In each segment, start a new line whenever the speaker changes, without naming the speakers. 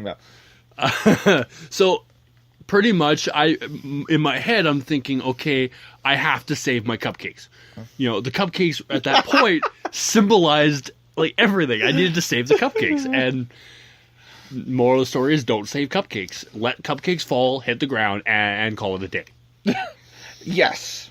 about?
So pretty much, in my head, I'm thinking, okay, I have to save my cupcakes. You know, the cupcakes at that point symbolized like everything. I needed to save the cupcakes. And moral of the story is don't save cupcakes. Let cupcakes fall, hit the ground, and call it a day.
Yes.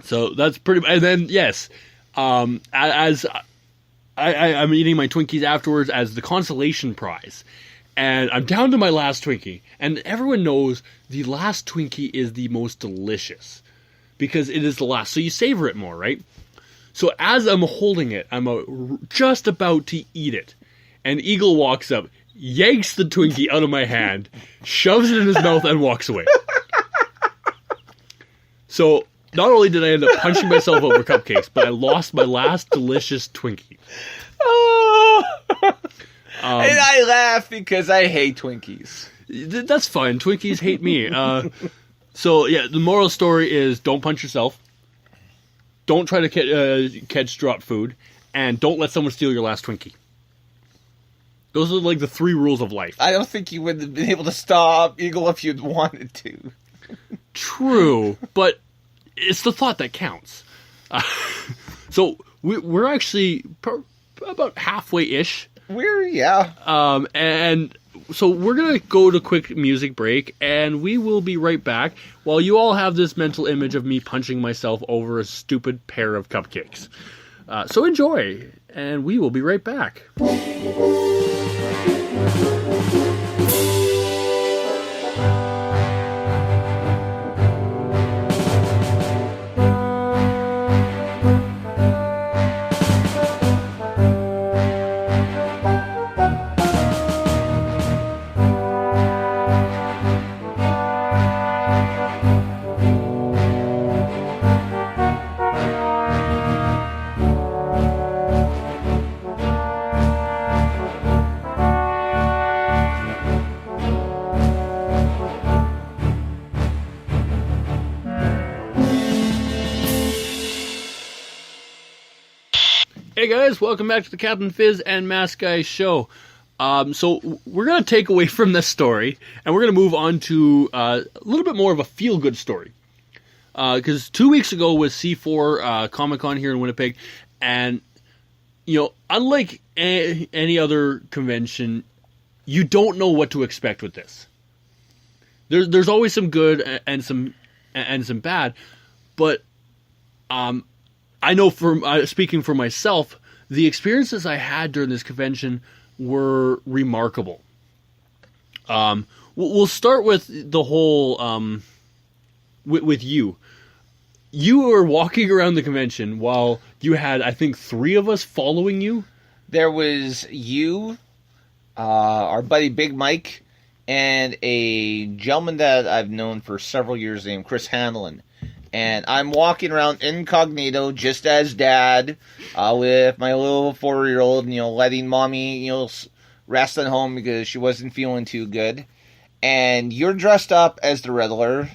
So that's pretty. And then yes, as I'm eating my Twinkies afterwards as the consolation prize, and I'm down to my last Twinkie, and everyone knows the last Twinkie is the most delicious because it is the last, so you savor it more, right? So as I'm holding it, I'm just about to eat it, and Eagle walks up, yanks the Twinkie out of my hand, shoves it in his mouth, and walks away. So not only did I end up punching myself over cupcakes, but I lost my last delicious Twinkie.
And I laugh because I hate Twinkies.
That's fine. Twinkies hate me. So yeah, the moral story is don't punch yourself. Don't try to catch dropped food, and don't let someone steal your last Twinkie. Those are like the 3 rules of life.
I don't think you would have been able to stop Eagle if you'd wanted to.
True, but it's the thought that counts. So we're actually about halfway-ish. And so we're going to go to a quick music break, and we will be right back while you all have this mental image of me punching myself over a stupid pair of cupcakes. So enjoy, and we will be right back. Hey guys, welcome back to the Captain Fizz and Mask Guy show. So we're going to take away from this story, and we're going to move on to a little bit more of a feel-good story. Because 2 weeks ago was C4 Comic-Con here in Winnipeg, and, you know, unlike any other convention, you don't know what to expect with this. There's always some good and some bad, but I know from speaking for myself, the experiences I had during this convention were remarkable. We'll start with the whole with you. You were walking around the convention while you had, I think, 3 of us following you.
There was you, our buddy Big Mike, and a gentleman that I've known for several years named Chris Hanlon. And I'm walking around incognito, just as Dad, with my little 4-year-old, you know, letting Mommy, you know, rest at home because she wasn't feeling too good. And you're dressed up as the Riddler.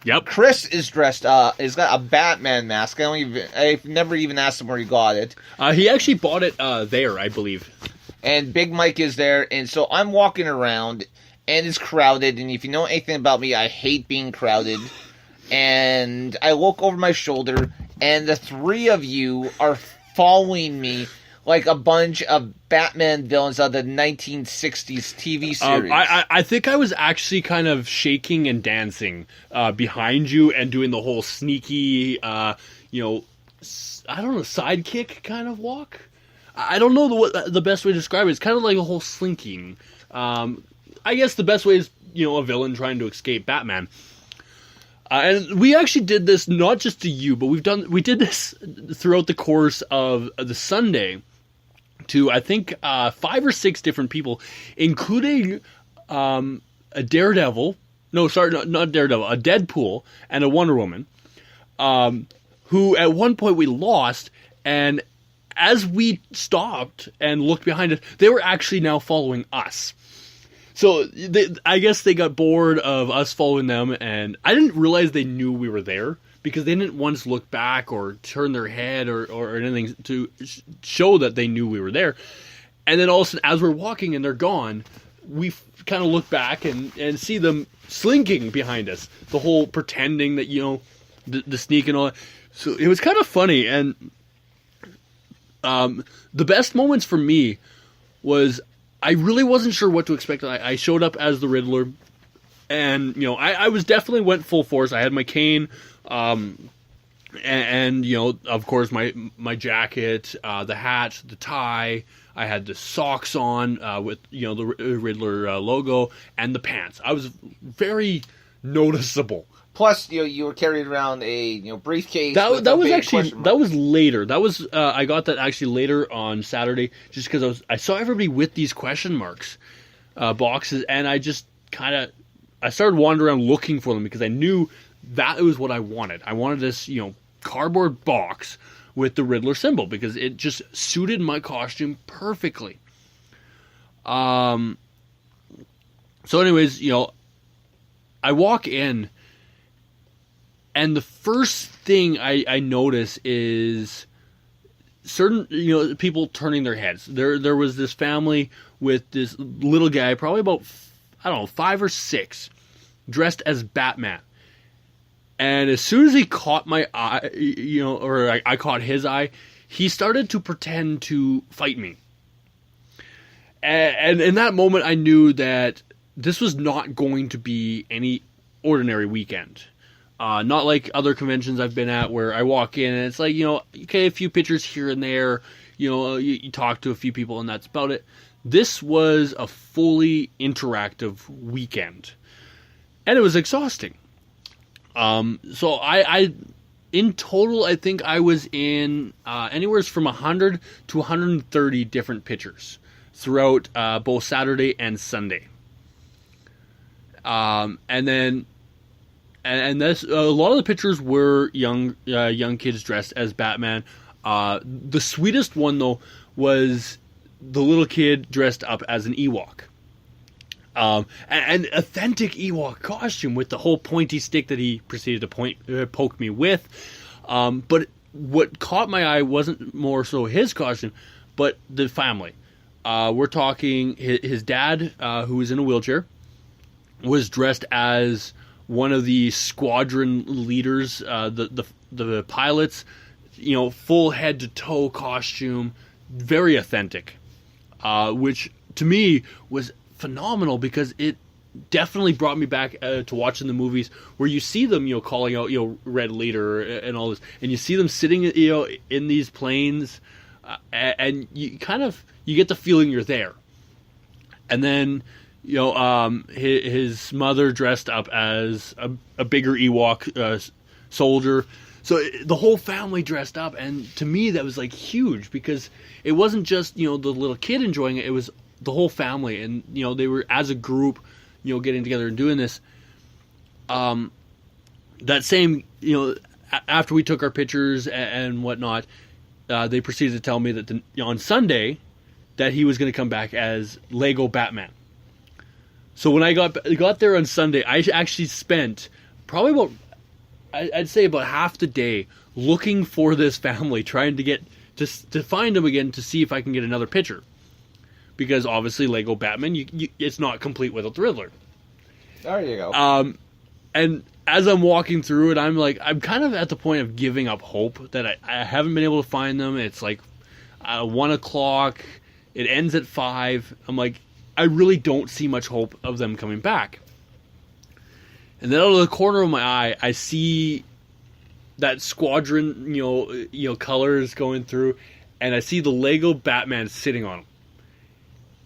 Yep.
Chris is dressed up. He's got a Batman mask. I've never even asked him where he got it.
He actually bought it there, I believe.
And Big Mike is there. And so I'm walking around, and it's crowded. And if you know anything about me, I hate being crowded. And I look over my shoulder, and the 3 of you are following me like a bunch of Batman villains of the 1960s TV series.
I think I was actually kind of shaking and dancing behind you and doing the whole sneaky, I don't know, sidekick kind of walk. I don't know the best way to describe it. It's kind of like a whole slinking. I guess the best way is, you know, a villain trying to escape Batman. And we actually did this not just to you, but we did this throughout the course of the Sunday to, I think, 5 or 6 different people, including a Daredevil. No, sorry, not Daredevil. A Deadpool and a Wonder Woman, who at one point we lost, and as we stopped and looked behind us, they were actually now following us. So I guess they got bored of us following them, and I didn't realize they knew we were there because they didn't once look back or turn their head or anything to show that they knew we were there. And then all of a sudden, as we're walking and they're gone, we kind of look back and see them slinking behind us. The whole pretending that, the sneak and all that. So it was kind of funny. And the best moments for me was I really wasn't sure what to expect. I showed up as the Riddler. And, I was definitely went full force. I had my cane, and of course, my jacket, the hat, the tie. I had the socks on with, the Riddler logo, and the pants. I was very noticeable.
Plus, you were carrying around a briefcase.
That was actually that was later. That was I got that actually later on Saturday, just because I saw everybody with these question marks boxes, and I just I started wandering around looking for them because I knew that was what I wanted. I wanted this, cardboard box with the Riddler symbol because it just suited my costume perfectly. So anyways, I walk in, and the first thing I notice is certain, people turning their heads. There was this family with this little guy, probably about, 5 or 6, dressed as Batman. And as soon as he caught my eye, or I caught his eye, he started to pretend to fight me. And in that moment, I knew that this was not going to be any ordinary weekend. Not like other conventions I've been at where I walk in and it's like, okay, a few pictures here and there, you talk to a few people and that's about it. This was a fully interactive weekend. And it was exhausting. So I in total, I think I was in anywhere from 100 to 130 different pictures throughout both Saturday and Sunday. And then, and this a lot of the pictures were young kids dressed as Batman. The sweetest one though was the little kid dressed up as an Ewok. An authentic Ewok costume with the whole pointy stick that he proceeded to poke me with. But what caught my eye wasn't more so his costume, but the family. We're talking his dad, who was in a wheelchair, was dressed as one of the squadron leaders, the pilots, full head to toe costume, very authentic, which to me was phenomenal because it definitely brought me back to watching the movies where you see them, calling out, Red Leader and all this, and you see them sitting, in these planes, and you get the feeling you're there. And then, his mother dressed up as a bigger Ewok soldier. So the whole family dressed up, and to me that was like huge because it wasn't just, the little kid enjoying it, it was the whole family, and they were as a group, getting together and doing this. That same, after we took our pictures and whatnot, they proceeded to tell me that on Sunday that he was going to come back as Lego Batman. So when I got there on Sunday, I actually spent probably about, I'd say about half the day looking for this family, trying to get to find them again to see if I can get another picture. Because obviously Lego Batman, it's not complete without the Riddler.
There you go.
And as I'm walking through it, I'm kind of at the point of giving up hope that I haven't been able to find them. It's like 1 o'clock. It ends at 5. I'm like, I really don't see much hope of them coming back. And then out of the corner of my eye, I see that squadron, colors going through, and I see the Lego Batman sitting on him.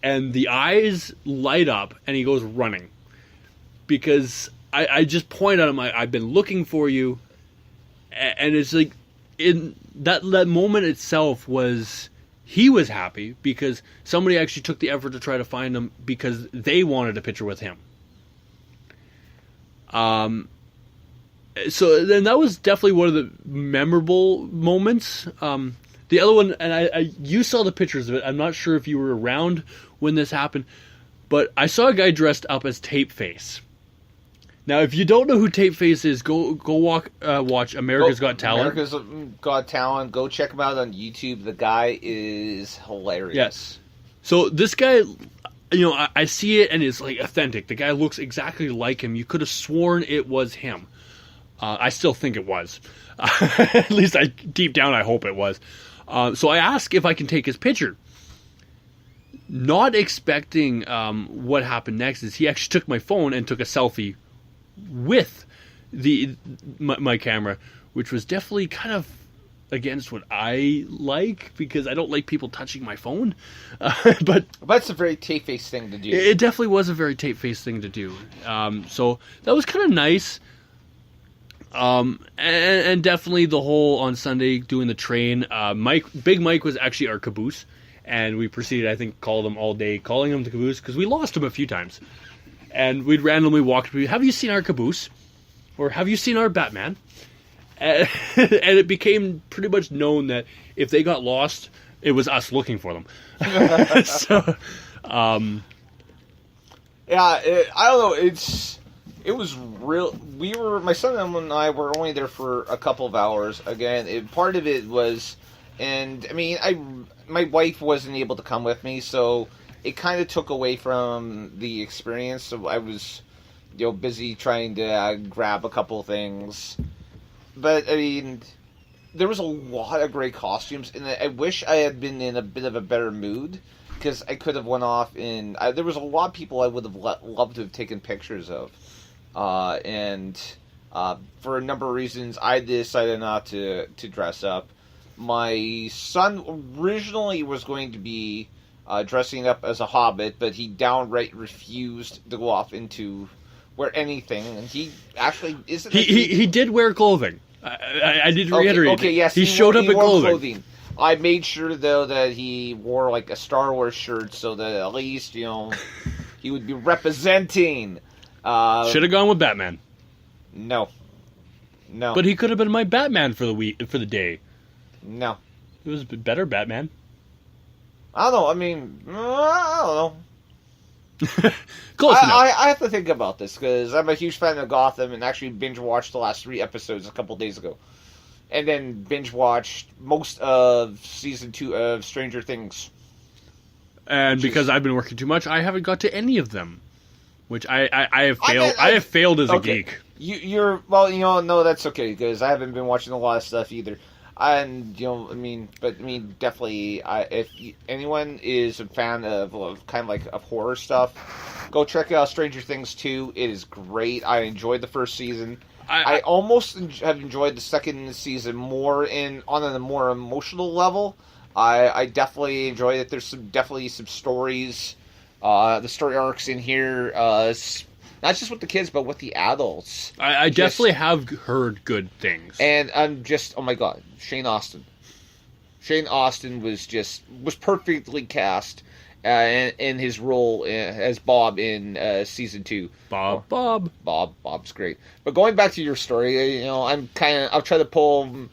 And the eyes light up, and he goes running. Because I just point at him, I've been looking for you. And it's like, in that moment itself he was happy because somebody actually took the effort to try to find him because they wanted a picture with him. So then that was definitely one of the memorable moments. The other one, and you saw the pictures of it. I'm not sure if you were around when this happened, but I saw a guy dressed up as Tapeface. Now, if you don't know who Tapeface is, go watch America's Got Talent.
America's Got Talent. Go check him out on YouTube. The guy is hilarious.
Yes. So this guy, I see it and it's like authentic. The guy looks exactly like him. You could have sworn it was him. I still think it was. At least deep down, I hope it was. So I asked if I can take his picture. Not expecting what happened next is he actually took my phone and took a selfie with my camera, which was definitely kind of against what I like, because I don't like people touching my phone. But
that's a very tape-faced thing to do.
It definitely was a very tape-faced thing to do. So that was kind of nice. And definitely the whole on Sunday doing the train. Big Mike was actually our caboose, and we proceeded, I think, called him all day, calling him the caboose, because we lost him a few times. And we'd randomly walk to, have you seen our caboose? Or have you seen our Batman? And it became pretty much known that if they got lost, it was us looking for them. So,
yeah, I don't know. It was real. My son and I were only there for a couple of hours. Again, part of it was, and I mean, my wife wasn't able to come with me, so it kind of took away from the experience. So I was, busy trying to grab a couple of things. But, I mean, there was a lot of great costumes, and I wish I had been in a bit of a better mood, because I could have went off and there was a lot of people I would have loved to have taken pictures of. And for a number of reasons, I decided not to dress up. My son originally was going to be dressing up as a hobbit, but he downright refused to go off into wear anything, and he actually isn't.
He did wear clothing. I did reiterate.
Okay, yes,
he showed up in clothing.
I made sure though that he wore like a Star Wars shirt, so that at least he would be representing.
Should have gone with Batman.
No.
But he could have been my Batman for the day.
No.
It was better Batman.
I don't know. I mean, I don't know.
Close enough.
I have to think about this, because I'm a huge fan of Gotham, and actually binge watched the last 3 episodes a couple days ago, and then binge watched most of season 2 of Stranger Things.
And because I've been working too much, I haven't got to any of them, which I have failed. I have failed as a geek.
You're well, no, that's okay, because I haven't been watching a lot of stuff either. And, definitely, if anyone is a fan of kind of like of horror stuff, go check out Stranger Things 2. It is great. I enjoyed the first season. I almost have enjoyed the second season more on a more emotional level. I definitely enjoyed it. There's definitely some stories. The story arcs in here, not just with the kids, but with the adults.
I definitely have heard good things.
And I'm just, oh my god, Shane Austen. Shane Austen was perfectly cast in his role as Bob in season 2. Bob's great. But going back to your story, I'll try to pull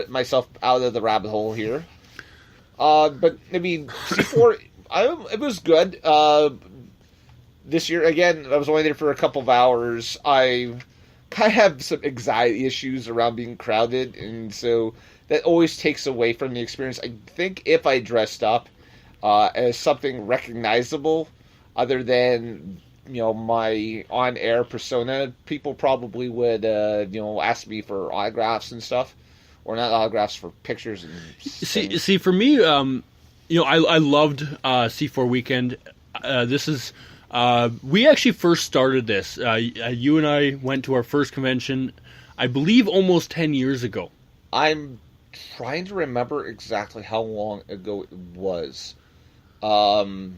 myself out of the rabbit hole here. But I mean, C4, it was good. This year, again, I was only there for a couple of hours. I kind of have some anxiety issues around being crowded, and so that always takes away from the experience. I think if I dressed up as something recognizable, other than my on-air persona, people probably would ask me for autographs and stuff, or not autographs, for pictures and things.
See, for me, I loved C4 Weekend. This is. We actually first started this. You and I went to our first convention, I believe, almost 10 years ago.
I'm trying to remember exactly how long ago it was.
I'd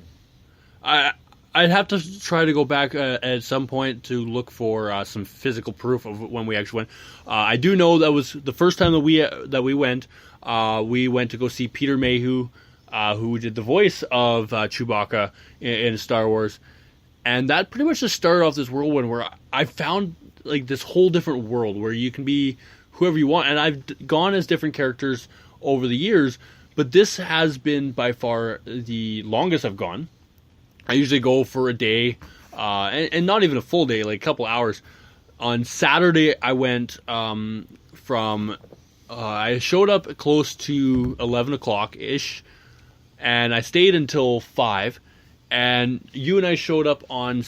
have to try to go back at some point to look for some physical proof of when we actually went. I do know that was the first time that we went. We went to go see Peter Mayhew, who did the voice of Chewbacca in Star Wars. And that pretty much just started off this whirlwind where I found like this whole different world where you can be whoever you want. And I've gone as different characters over the years, but this has been by far the longest I've gone. I usually go for a day, and not even a full day, like a couple hours. On Saturday, I went I showed up close to 11 o'clock-ish, and I stayed until 5. and you and I showed up on